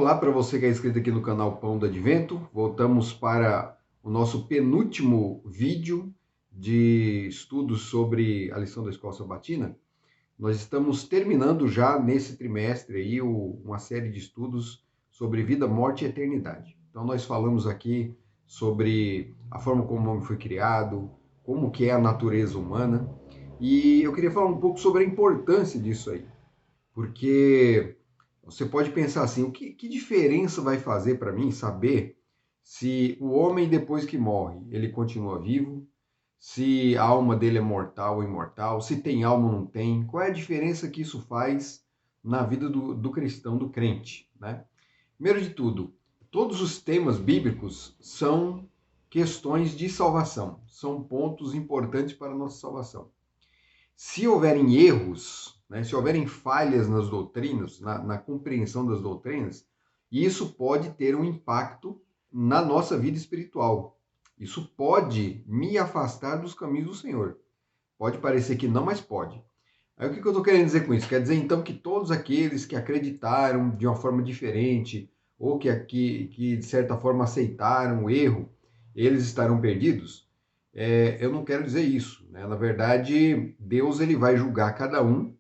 Olá para você que é inscrito aqui no canal Pão do Advento. Voltamos para o nosso penúltimo vídeo de estudos sobre a lição da Escola Sabatina. Nós estamos terminando já nesse trimestre aí uma série de estudos sobre vida, morte e eternidade. Então nós falamos aqui sobre a forma como o homem foi criado, como que é a natureza humana, e eu queria falar um pouco sobre a importância disso aí, porque você pode pensar assim, que diferença vai fazer para mim saber se o homem depois que morre, ele continua vivo, se a alma dele é mortal ou imortal, se tem alma ou não tem, qual é a diferença que isso faz na vida do cristão, do crente, né? Primeiro de tudo, todos os temas bíblicos são questões de salvação, são pontos importantes para a nossa salvação. Se houverem erros, né, se houverem falhas nas doutrinas, na compreensão das doutrinas, isso pode ter um impacto na nossa vida espiritual. Isso pode me afastar dos caminhos do Senhor. Pode parecer que não, mas pode. Aí o que eu estou querendo dizer com isso? Quer dizer então que todos aqueles que acreditaram de uma forma diferente, ou que de certa forma aceitaram o erro, eles estarão perdidos? Eu não quero dizer isso, né? Na verdade, Deus ele vai julgar cada um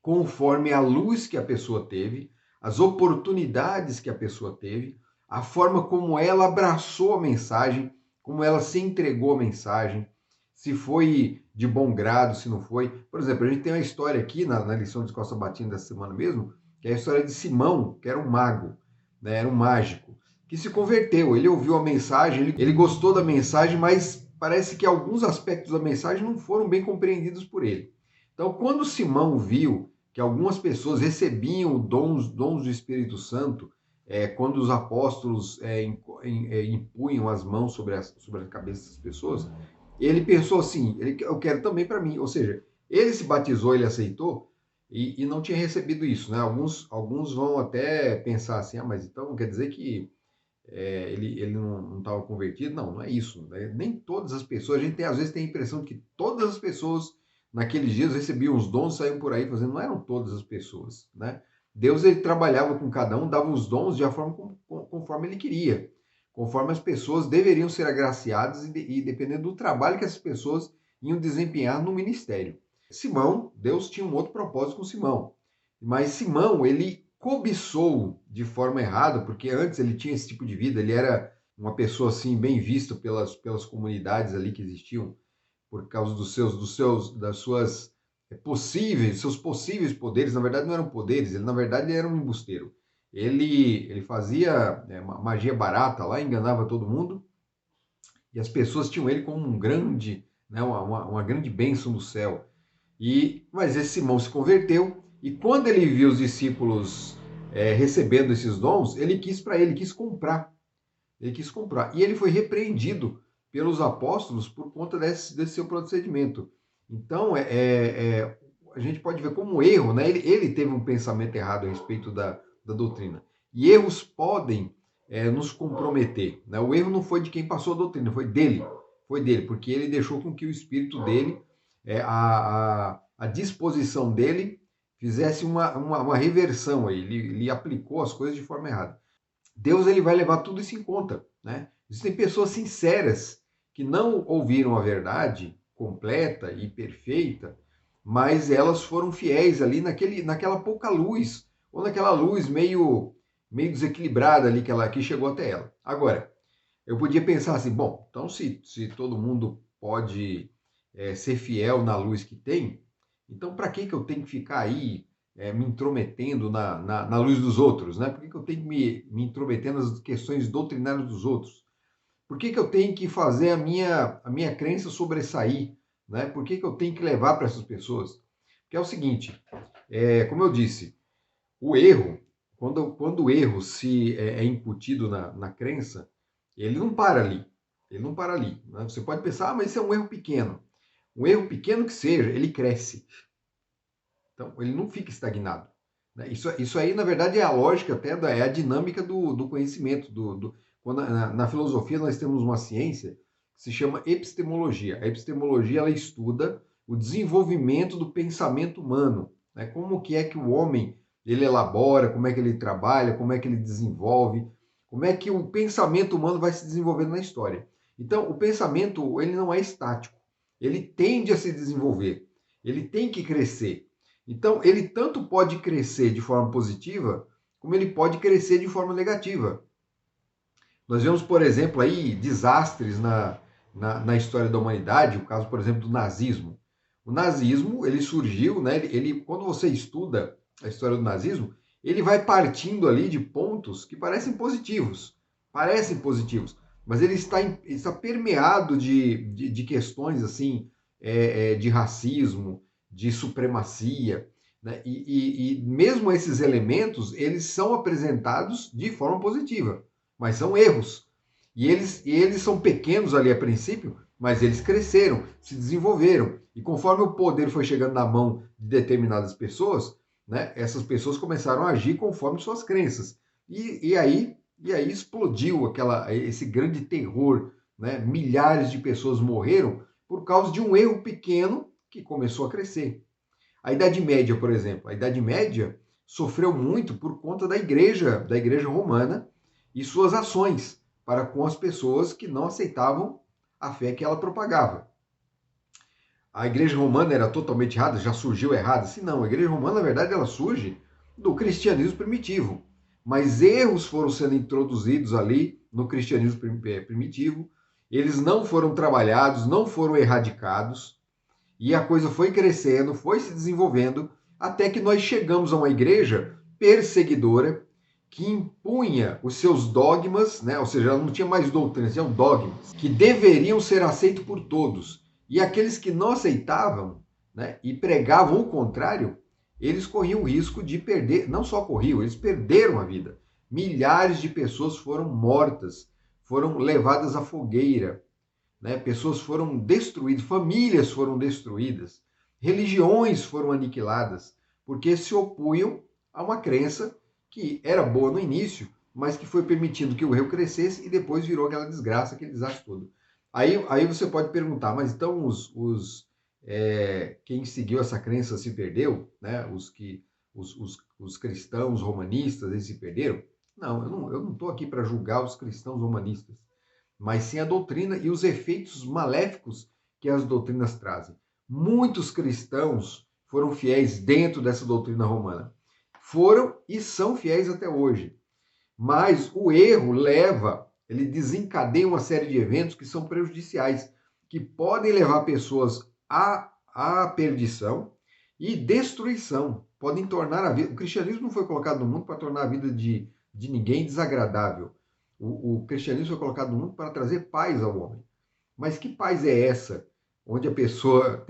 conforme a luz que a pessoa teve, as oportunidades que a pessoa teve, a forma como ela abraçou a mensagem, como ela se entregou à mensagem, se foi de bom grado, se não foi. Por exemplo, a gente tem uma história aqui na lição de Escola Sabatina dessa semana mesmo, que é a história de Simão, que era um mago, né? Era um mágico, que se converteu. Ele ouviu a mensagem, ele gostou da mensagem, mas parece que alguns aspectos da mensagem não foram bem compreendidos por ele. Então, quando Simão viu que algumas pessoas recebiam dons do Espírito Santo, quando os apóstolos impunham as mãos sobre a cabeça das pessoas, ele pensou assim, eu quero também para mim. Ou seja, ele se batizou, ele aceitou, e não tinha recebido isso, né? Alguns vão até pensar assim, mas então quer dizer que ele não estava convertido? Não, não é isso, né? Nem todas as pessoas, a gente às vezes tem a impressão de que todas as pessoas naqueles dias recebiam os dons, saíam por aí fazendo, não eram todas as pessoas, né? Deus ele trabalhava com cada um, dava os dons de a forma conforme ele queria, conforme as pessoas deveriam ser agraciadas e dependendo do trabalho que essas pessoas iam desempenhar no ministério. Simão, Deus tinha um outro propósito com Simão, mas Simão, ele cobiçou de forma errada, porque antes ele tinha esse tipo de vida, ele era uma pessoa assim bem vista pelas comunidades ali que existiam, por causa das suas seus possíveis poderes. Na verdade não eram poderes, ele na verdade era um embusteiro. Ele fazia magia barata lá, enganava todo mundo, e as pessoas tinham ele como um grande, né, uma grande bênção do céu. Mas esse Simão se converteu, e quando ele viu os discípulos recebendo esses dons, ele quis comprar. Ele quis comprar. E ele foi repreendido pelos apóstolos por conta desse seu procedimento. Então, a gente pode ver como erro, né? Ele teve um pensamento errado a respeito da doutrina. E erros podem nos comprometer, né? O erro não foi de quem passou a doutrina, foi dele. Foi dele, porque ele deixou com que o espírito dele, a disposição dele, fizesse uma reversão aí. Ele aplicou as coisas de forma errada. Deus ele vai levar tudo isso em conta, né? Existem pessoas sinceras que não ouviram a verdade completa e perfeita, mas elas foram fiéis ali naquela pouca luz, ou naquela luz meio desequilibrada ali que chegou até ela. Agora, eu podia pensar assim, bom, então se todo mundo pode ser fiel na luz que tem, então para que eu tenho que ficar aí me intrometendo na luz dos outros, né? Por que eu tenho que me intrometer nas questões doutrinárias dos outros? Por que eu tenho que fazer a minha crença sobressair, né? Por que eu tenho que levar para essas pessoas? Porque é o seguinte, como eu disse, o erro, quando o erro é incutido na crença, ele não para ali. Ele não para ali, né? Você pode pensar, mas isso é um erro pequeno. Um erro pequeno que seja, ele cresce. Então, ele não fica estagnado, né? Isso aí, na verdade, é a lógica até, é a dinâmica do conhecimento. Quando, na filosofia, nós temos uma ciência que se chama epistemologia. A epistemologia, ela estuda o desenvolvimento do pensamento humano, né? Como que é que o homem ele elabora, como é que ele trabalha, como é que ele desenvolve, como é que o pensamento humano vai se desenvolvendo na história. Então, o pensamento, ele não é estático, ele tende a se desenvolver, ele tem que crescer. Então, ele tanto pode crescer de forma positiva, como ele pode crescer de forma negativa. Nós vemos, por exemplo, aí desastres na história da humanidade, o caso, por exemplo, do nazismo. O nazismo, ele surgiu, né, quando você estuda a história do nazismo, ele vai partindo ali de pontos que parecem positivos, mas ele está permeado de questões assim, de racismo, de supremacia, né? E mesmo esses elementos, eles são apresentados de forma positiva, mas são erros. E eles são pequenos ali a princípio, mas eles cresceram, se desenvolveram. E conforme o poder foi chegando na mão de determinadas pessoas, né, essas pessoas começaram a agir conforme suas crenças. E aí explodiu esse grande terror. Né? Milhares de pessoas morreram por causa de um erro pequeno que começou a crescer. A Idade Média, por exemplo, a Idade Média sofreu muito por conta da igreja romana e suas ações para com as pessoas que não aceitavam a fé que ela propagava. A igreja romana era totalmente errada, já surgiu errada? Sim, não. A igreja romana, na verdade, ela surge do cristianismo primitivo. Mas erros foram sendo introduzidos ali no cristianismo primitivo, eles não foram trabalhados, não foram erradicados, e a coisa foi crescendo, foi se desenvolvendo, até que nós chegamos a uma igreja perseguidora que impunha os seus dogmas, né? Ou seja, ela não tinha mais doutrinas, tinham dogmas, que deveriam ser aceitos por todos. E aqueles que não aceitavam, né, e pregavam o contrário, eles corriam o risco de perder, não só corriam, eles perderam a vida. Milhares de pessoas foram mortas, foram levadas à fogueira, né? Pessoas foram destruídas, famílias foram destruídas, religiões foram aniquiladas, porque se opunham a uma crença que era boa no início, mas que foi permitindo que o erro crescesse e depois virou aquela desgraça, aquele desastre todo. Aí você pode perguntar, mas então quem seguiu essa crença se perdeu? Né? Os cristãos romanistas, eles se perderam? Não, eu não estou aqui para julgar os cristãos romanistas, mas sim a doutrina e os efeitos maléficos que as doutrinas trazem. Muitos cristãos foram fiéis dentro dessa doutrina romana. Foram e são fiéis até hoje. Mas o erro ele desencadeia uma série de eventos que são prejudiciais, que podem levar pessoas à perdição e destruição. Podem tornar a vida. O cristianismo não foi colocado no mundo para tornar a vida de ninguém desagradável. O cristianismo foi colocado no mundo para trazer paz ao homem. Mas que paz é essa, onde a pessoa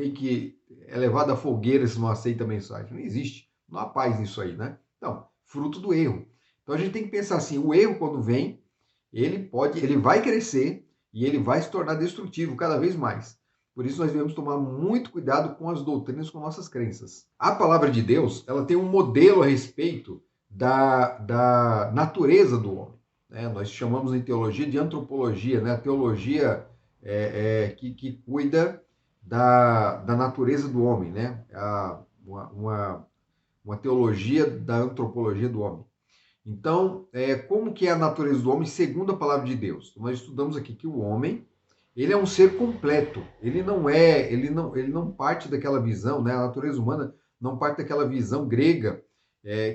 é levada à fogueira se não aceita a mensagem? Não existe. Não há paz nisso aí, né? Então, fruto do erro. Então a gente tem que pensar assim, o erro quando vem, ele vai crescer e ele vai se tornar destrutivo cada vez mais. Por isso nós devemos tomar muito cuidado com as doutrinas, com nossas crenças. A palavra de Deus, ela tem um modelo a respeito da natureza do homem. Né? Nós chamamos em teologia de antropologia, né? A teologia que cuida da natureza do homem, né? Uma teologia da antropologia do homem. Então, como que é a natureza do homem segundo a palavra de Deus? Nós estudamos aqui que o homem, ele é um ser completo. Ele não parte daquela visão, né? A natureza humana não parte daquela visão grega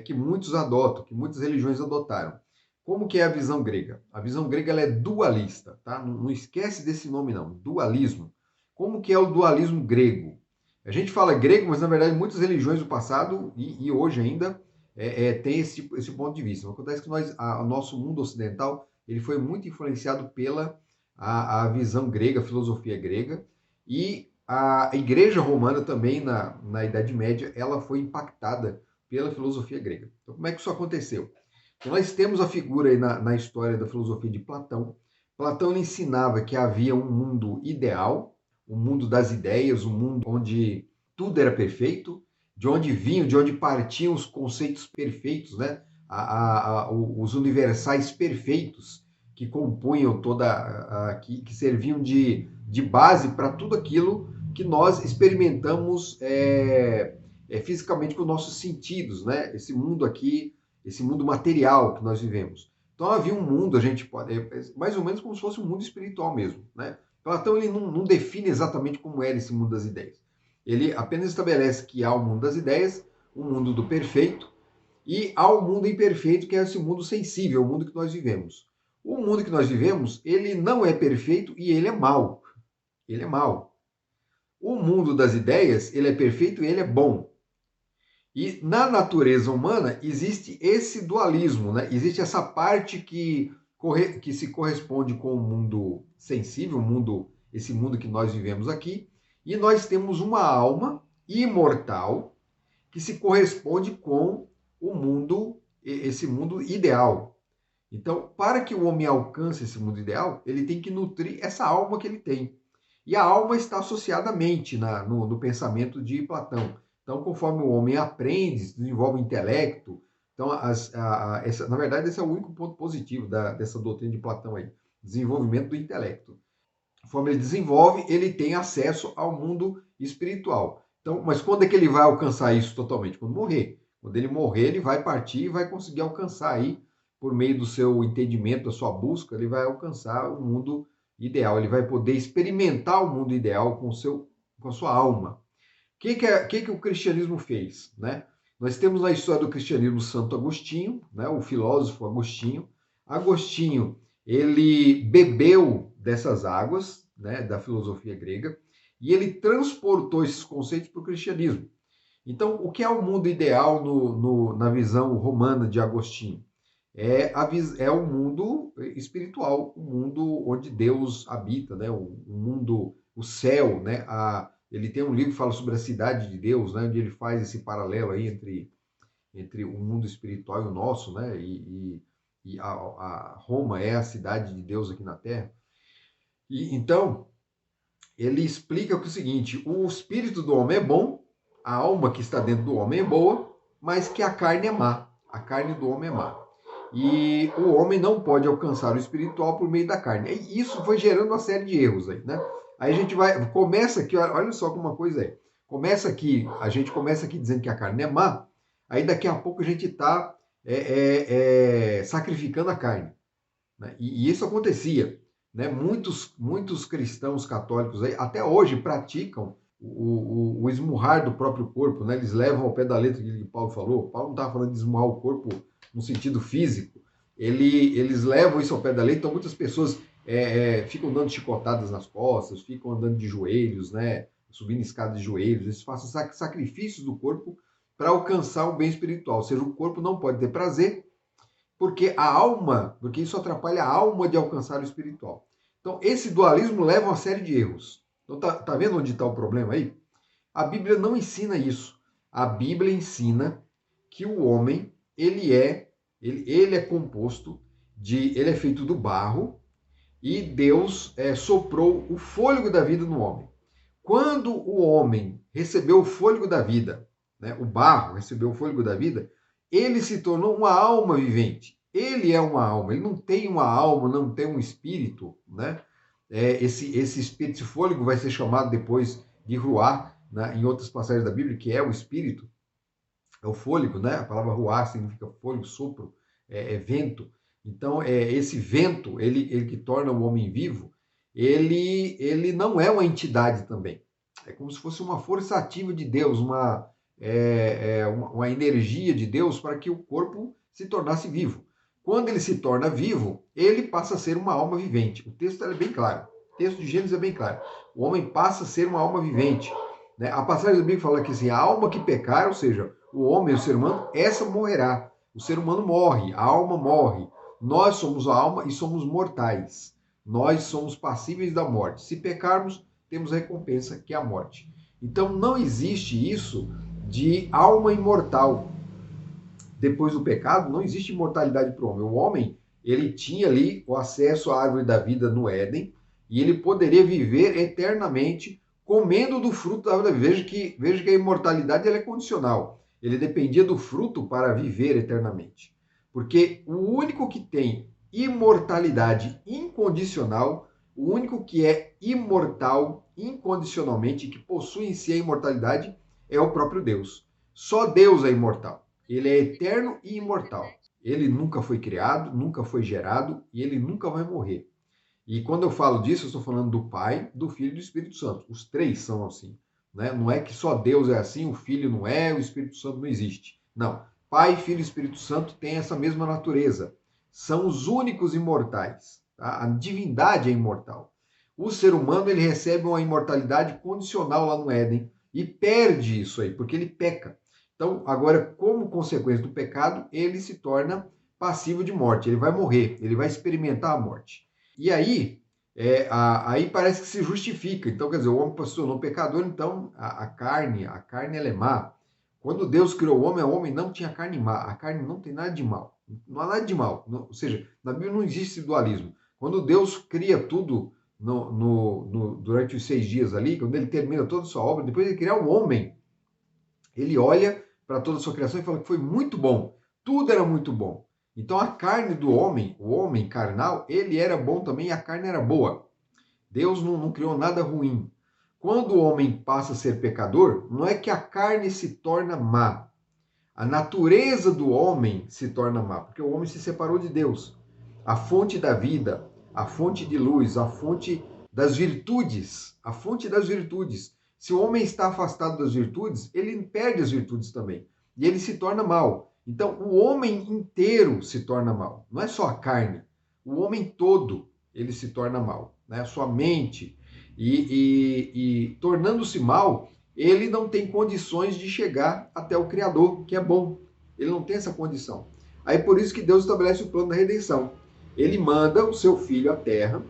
que muitos adotam, que muitas religiões adotaram. Como que é a visão grega? A visão grega ela é dualista, tá? Não esquece desse nome não, dualismo. Como que é o dualismo grego? A gente fala grego, mas na verdade muitas religiões do passado e hoje ainda tem esse ponto de vista. Acontece que o nosso mundo ocidental ele foi muito influenciado pela a visão grega, a filosofia grega, e a igreja romana também, na Idade Média, ela foi impactada pela filosofia grega. Então, como é que isso aconteceu? Então, nós temos a figura aí na história da filosofia de Platão. Platão ele ensinava que havia um mundo ideal, o mundo das ideias, um mundo onde tudo era perfeito, de onde partiam os conceitos perfeitos, né? Os universais perfeitos que compunham que serviam de base para tudo aquilo que nós experimentamos fisicamente com nossos sentidos, né? Esse mundo aqui, esse mundo material que nós vivemos. Então havia um mundo, a gente pode, mais ou menos como se fosse um mundo espiritual mesmo, né? Platão ele não define exatamente como era esse mundo das ideias. Ele apenas estabelece que há o mundo das ideias, o mundo do perfeito, e há o mundo imperfeito, que é esse mundo sensível, o mundo que nós vivemos. O mundo que nós vivemos, ele não é perfeito e ele é mau. Ele é mau. O mundo das ideias, ele é perfeito e ele é bom. E na natureza humana existe esse dualismo, né? Existe essa parte que se corresponde com o mundo sensível, esse mundo que nós vivemos aqui, e nós temos uma alma imortal que se corresponde com o mundo, esse mundo ideal. Então, para que o homem alcance esse mundo ideal, ele tem que nutrir essa alma que ele tem. E a alma está associada à mente no pensamento de Platão. Então, conforme o homem aprende, desenvolve o intelecto, então, na verdade, esse é o único ponto positivo dessa doutrina de Platão aí, desenvolvimento do intelecto. Conforme ele desenvolve, ele tem acesso ao mundo espiritual. Então, mas quando é que ele vai alcançar isso totalmente? Quando morrer. Quando ele morrer, ele vai partir e vai conseguir alcançar aí, por meio do seu entendimento, da sua busca, ele vai alcançar o mundo ideal. Ele vai poder experimentar o mundo ideal com a sua alma. O que o cristianismo fez, né? Nós temos na história do cristianismo Santo Agostinho, né, o filósofo Agostinho. Agostinho, ele bebeu dessas águas, né, da filosofia grega, e ele transportou esses conceitos para o cristianismo. Então, o que é o mundo ideal na visão romana de Agostinho? É o mundo espiritual, o mundo onde Deus habita, né? O mundo, o céu, né? Ele tem um livro que fala sobre a cidade de Deus, né? Onde ele faz esse paralelo aí entre o mundo espiritual e o nosso, né? E a Roma é a cidade de Deus aqui na Terra. E então ele explica que é o seguinte: o espírito do homem é bom, a alma que está dentro do homem é boa, mas que a carne é má. A carne do homem é má. E o homem não pode alcançar o espiritual por meio da carne. E isso foi gerando uma série de erros aí, né? Aí a gente começa aqui, olha só como uma coisa é. A gente começa aqui dizendo que a carne é má, aí daqui a pouco a gente está sacrificando a carne. Né? E isso acontecia. Né? Muitos cristãos católicos aí, até hoje praticam o esmurrar do próprio corpo, né? Eles levam ao pé da letra que Paulo falou. Paulo não estava falando de esmurrar o corpo no sentido físico. Eles levam isso ao pé da letra, então muitas pessoas ficam dando chicotadas nas costas, ficam andando de joelhos, né? Subindo escadas de joelhos, eles fazem sacrifícios do corpo para alcançar o bem espiritual. Ou seja, o corpo não pode ter prazer, porque isso atrapalha a alma de alcançar o espiritual. Então, esse dualismo leva a uma série de erros. Então, tá vendo onde está o problema aí? A Bíblia não ensina isso. A Bíblia ensina que o homem, ele é composto ele é feito do barro e Deus soprou o fôlego da vida no homem. Quando o homem recebeu o fôlego da vida, né, o barro recebeu o fôlego da vida, ele se tornou uma alma vivente. Ele é uma alma, ele não tem uma alma, não tem um espírito, né? Esse espírito, esse fôlego vai ser chamado depois de ruar, né, em outras passagens da Bíblia, que é o espírito, é o fôlego, né? A palavra ruar significa fôlego, sopro, vento. Então, esse vento, ele que torna o homem vivo, ele não é uma entidade também. É como se fosse uma força ativa de Deus, uma energia de Deus para que o corpo se tornasse vivo. Quando ele se torna vivo, ele passa a ser uma alma vivente. O texto é bem claro. O texto de Gênesis é bem claro. O homem passa a ser uma alma vivente. Né? A passagem do Bíblia fala que assim, a alma que pecar, ou seja, o homem, o ser humano, essa morrerá. O ser humano morre, a alma morre. Nós somos a alma e somos mortais. Nós somos passíveis da morte. Se pecarmos, temos a recompensa, que é a morte. Então não existe isso de alma imortal. Depois do pecado, não existe imortalidade para o homem. O homem, ele tinha ali o acesso à árvore da vida no Éden e ele poderia viver eternamente comendo do fruto da árvore da vida. Veja que a imortalidade ela é condicional. Ele dependia do fruto para viver eternamente. Porque o único que tem imortalidade incondicional, o único que é imortal incondicionalmente, que possui em si a imortalidade, é o próprio Deus. Só Deus é imortal. Ele é eterno e imortal. Ele nunca foi criado, nunca foi gerado e ele nunca vai morrer. E quando eu falo disso, eu estou falando do Pai, do Filho e do Espírito Santo. Os três são assim. Né? Não é que só Deus é assim, o Filho não é, o Espírito Santo não existe. Não. Pai, Filho e Espírito Santo têm essa mesma natureza. São os únicos imortais. Tá? A divindade é imortal. O ser humano ele recebe uma imortalidade condicional lá no Éden e perde isso aí, porque ele peca. Então, agora, como consequência do pecado, ele se torna passivo de morte. Ele vai morrer, ele vai experimentar a morte. E aí, aí parece que se justifica. Então, quer dizer, o homem se tornou pecador, então a carne ela é má. Quando Deus criou o homem não tinha carne má. A carne não tem nada de mal. Não há nada de mal. Ou seja, na Bíblia não existe esse dualismo. Quando Deus cria tudo durante os 6 dias ali, quando ele termina toda a sua obra, depois de criar o homem, ele olha para toda a sua criação e fala que foi muito bom. Tudo era muito bom. Então a carne do homem, o homem carnal, ele era bom também e a carne era boa. Deus não criou nada ruim. Quando o homem passa a ser pecador, não é que a carne se torna má. A natureza do homem se torna má, porque o homem se separou de Deus. A fonte da vida, a fonte de luz, a fonte das virtudes, a fonte das virtudes. Se o homem está afastado das virtudes, ele perde as virtudes também. E ele se torna mal. Então, o homem inteiro se torna mal. Não é só a carne. O homem todo, ele se torna mal. Né? A sua mente. E tornando-se mal, ele não tem condições de chegar até o Criador, que é bom. Ele não tem essa condição. Aí por isso que Deus estabelece o plano da redenção. Ele manda o seu filho à terra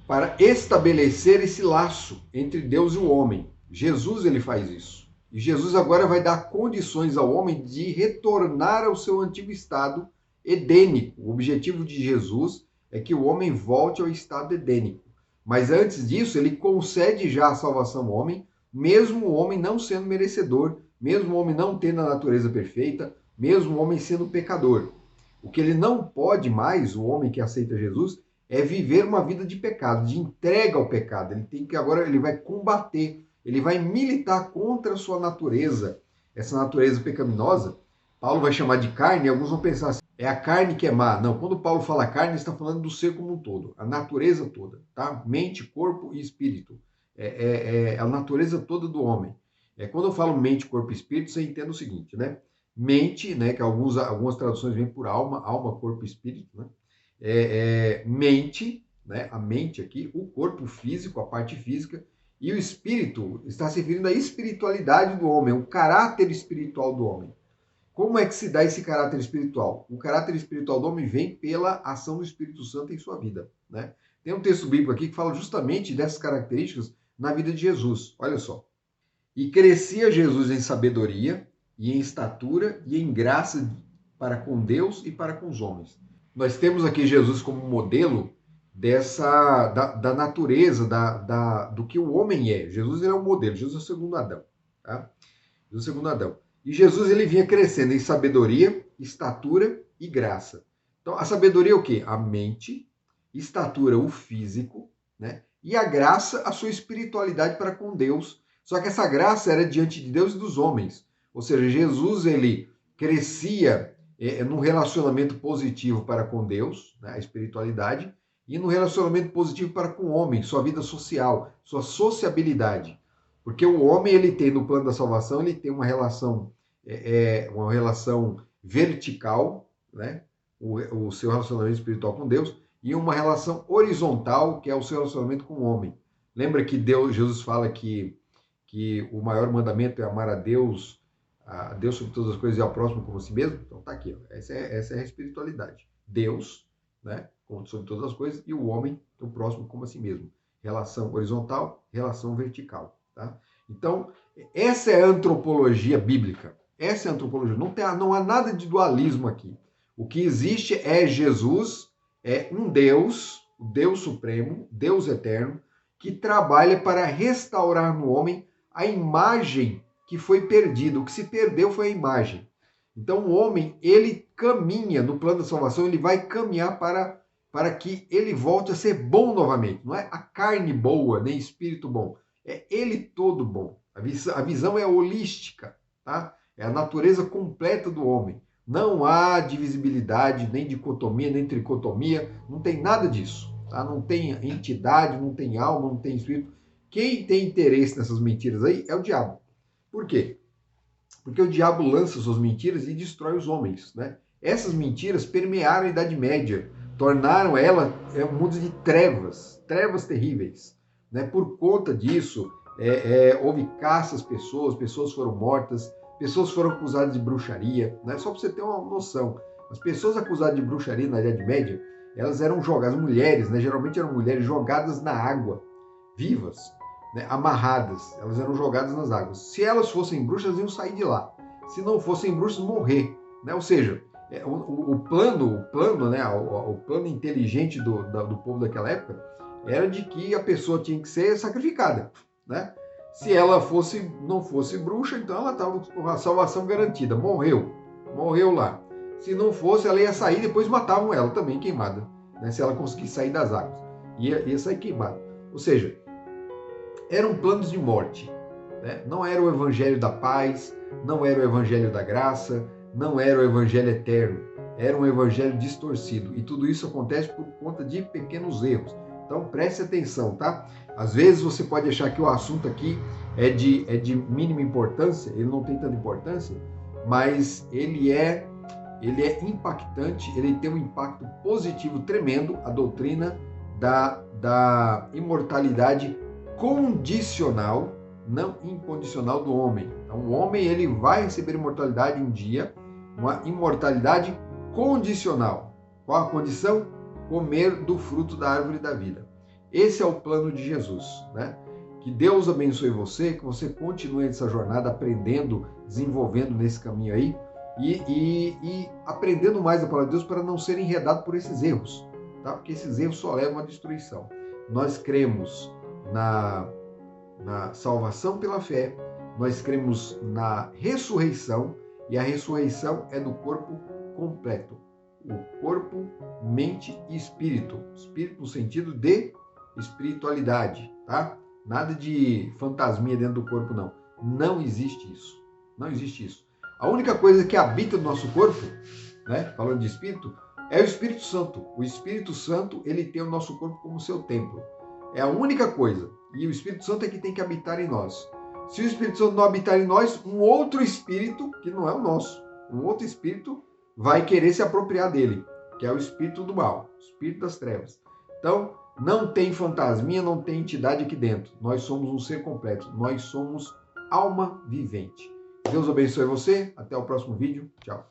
para estabelecer esse laço entre Deus e o homem. Jesus ele faz isso. E Jesus agora vai dar condições ao homem de retornar ao seu antigo estado edênico. O objetivo de Jesus é que o homem volte ao estado edênico. Mas antes disso, ele concede já a salvação ao homem, mesmo o homem não sendo merecedor, mesmo o homem não tendo a natureza perfeita, mesmo o homem sendo pecador. O que ele não pode mais, o homem que aceita Jesus, é viver uma vida de pecado, de entrega ao pecado. Ele tem que agora ele vai combater, ele vai militar contra a sua natureza, essa natureza pecaminosa. Paulo vai chamar de carne, e alguns vão pensar assim, é a carne que é má. Não, quando Paulo fala carne, ele está falando do ser como um todo, a natureza toda, tá? Mente, corpo e espírito. É a natureza toda do homem. Quando eu falo mente, corpo e espírito, você entende o seguinte, né? Mente, né, que algumas traduções vêm por alma, alma, corpo e espírito, né? Mente, né, a mente aqui, o corpo físico, a parte física, e o espírito está se referindo à espiritualidade do homem, o caráter espiritual do homem. Como é que se dá esse caráter espiritual? O caráter espiritual do homem vem pela ação do Espírito Santo em sua vida, né? Tem um texto bíblico aqui que fala justamente dessas características na vida de Jesus. Olha só. E crescia Jesus em sabedoria e em estatura e em graça para com Deus e para com os homens. Nós temos aqui Jesus como modelo da natureza, do que o homem é. Jesus é o modelo, Jesus é o segundo Adão. Tá? Jesus é o segundo Adão. E Jesus ele vinha crescendo em sabedoria, estatura e graça. Então, a sabedoria é o quê? A mente, estatura, o físico, né? E a graça, a sua espiritualidade para com Deus. Só que essa graça era diante de Deus e dos homens. Ou seja, Jesus ele crescia num relacionamento positivo para com Deus, né? A espiritualidade, e num relacionamento positivo para com o homem, sua vida social, sua sociabilidade. Porque o homem, ele tem, no plano da salvação, ele tem uma relação vertical, né? O seu relacionamento espiritual com Deus, e uma relação horizontal, que é o seu relacionamento com o homem. Lembra que Jesus fala que o maior mandamento é amar a Deus sobre todas as coisas e ao próximo como a si mesmo? Então tá aqui, ó. Essa é a espiritualidade. Deus, né, sobre todas as coisas, e o homem, o próximo como a si mesmo. Relação horizontal, relação vertical. Tá? Então, essa é a antropologia bíblica. Essa é a antropologia. Não há nada de dualismo aqui. O que existe é Jesus, é um Deus, o Deus Supremo, Deus Eterno, que trabalha para restaurar no homem a imagem que foi perdida. O que se perdeu foi a imagem. Então, o homem, ele caminha no plano da salvação, ele vai caminhar para que ele volte a ser bom novamente. Não é a carne boa, nem espírito bom. É ele todo bom. A visão é holística, tá? É a natureza completa do homem. Não há divisibilidade, nem dicotomia, nem tricotomia, não tem nada disso. Tá? Não tem entidade, não tem alma, não tem espírito. Quem tem interesse nessas mentiras aí é o diabo. Por quê? Porque o diabo lança suas mentiras e destrói os homens, né? Essas mentiras permearam a Idade Média, tornaram ela um mundo de trevas, trevas terríveis, né? Por conta disso, houve caça às pessoas, pessoas foram mortas, pessoas foram acusadas de bruxaria, né? Só para você ter uma noção, as pessoas acusadas de bruxaria na Idade Média, elas eram jogadas, mulheres, né? Geralmente eram mulheres jogadas na água, vivas, né, amarradas, elas eram jogadas nas águas. Se elas fossem bruxas, elas iam sair de lá. Se não fossem bruxas, morrer. Né? Ou seja, o plano, né, o plano inteligente do povo daquela época era de que a pessoa tinha que ser sacrificada. Né? Se ela não fosse bruxa, então ela estava com a salvação garantida. Morreu lá. Se não fosse, ela ia sair, depois matavam ela também queimada. Né? Se ela conseguisse sair das águas, ia sair queimada. Ou seja, eram planos de morte. Né? Não era o evangelho da paz, não era o evangelho da graça, não era o evangelho eterno. Era um evangelho distorcido. E tudo isso acontece por conta de pequenos erros. Então preste atenção, tá? Às vezes você pode achar que o assunto aqui é de mínima importância, ele não tem tanta importância, mas ele é impactante, ele tem um impacto positivo tremendo, a doutrina da imortalidade condicional, não incondicional do homem. Então, o homem ele vai receber imortalidade um dia, uma imortalidade condicional. Qual a condição? Comer do fruto da árvore da vida. Esse é o plano de Jesus, né? Que Deus abençoe você, que você continue nessa jornada aprendendo, desenvolvendo nesse caminho aí e aprendendo mais da palavra de Deus para não ser enredado por esses erros, tá? Porque esses erros só levam à destruição. Nós cremos na salvação pela fé, nós cremos na ressurreição, e a ressurreição é do corpo completo. O corpo, mente e espírito. Espírito no sentido de espiritualidade, tá? Nada de fantasminha dentro do corpo, não. Não existe isso. Não existe isso. A única coisa que habita no nosso corpo, né, falando de espírito, é o Espírito Santo. O Espírito Santo, ele tem o nosso corpo como seu templo. É a única coisa. E o Espírito Santo é que tem que habitar em nós. Se o Espírito Santo não habitar em nós, um outro espírito, que não é o nosso, um outro espírito vai querer se apropriar dele, que é o espírito do mal, o espírito das trevas. Então, não tem fantasminha, não tem entidade aqui dentro. Nós somos um ser completo. Nós somos alma vivente. Deus abençoe você. Até o próximo vídeo. Tchau.